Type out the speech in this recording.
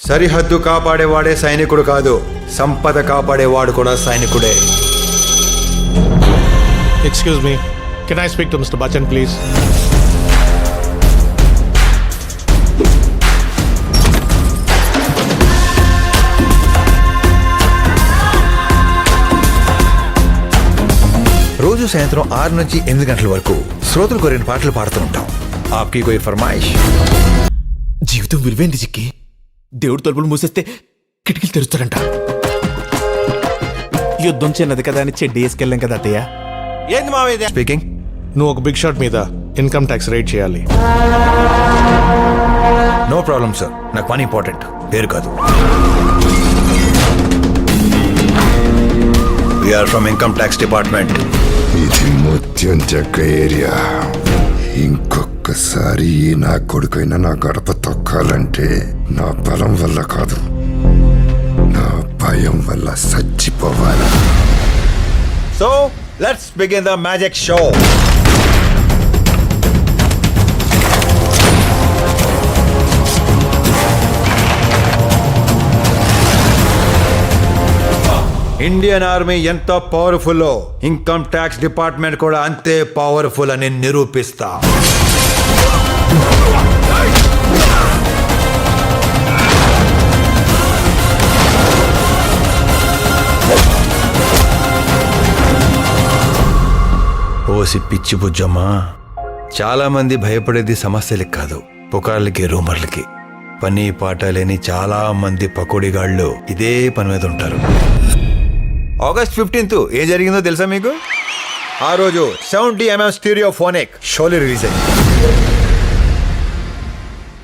సరిహద్దు కాపాడేవాడే సైనికుడు కాదు, సంపద కాపాడేవాడు కూడా సైనికుడే. Excuse me. Can I speak to Mr. Bachchan, please? రోజు సాయంత్రం 6 నుంచి 8 గంటల వరకు శ్రోతలు కోరిన పాటలు పాడుతూ ఉంటాం. ఆప్కి కోయి ఫర్మాయిష్. జీవితం విలువైంది చిక్కి. దేవుడు తలుపులు మూసేస్తే కిటికీలు తెరుస్తారంట. యుద్ధం చిన్నది కదా అని చెడ్డి వేసుకెళ్ళాం కదా అత్తయ్య. ఏంది మావయ్య స్పీకింగ్. నువ్వు ఒక బిగ్ షాట్ మీద ఇన్కమ్ ట్యాక్స్ రేట్ చేయాలి. నో ప్రాబ్లం సార్, నాకు పని ఇంపార్టెంట్, పేరు కాదు. We're from income tax department. ఇది ముత్యం చెక్క ఏరియా. ఇంకొకసారి నా కొడుకైనా నా గడప తొక్కాలంటే నా బలం వల్ల కాదు, నా భయం వల్ల చచ్చిపోవాలి. So let's begin the magic show. Indian army ఎంత పవర్ఫుల్, ఇన్కమ్ ట్యాక్స్ డిపార్ట్మెంట్ కూడా అంతే పవర్ఫుల్ అని నిరూపిస్తా. ఓసి పిచ్చి బుజ్జమ్మా, చాలా మంది భయపడేది సమస్యలకి కాదు, పుకార్లకి, రూమర్లకి. పని పాట లేని చాలా మంది పకోడీగాళ్ళు ఇదే పని మీద ఉంటారు. ఆగస్ట్ 15th ఏం జరిగిందో తెలుసా మీకు? ఆ రోజు 70mm స్టీరియోఫోనిక్ షోలే రిలీజ్ అయింది.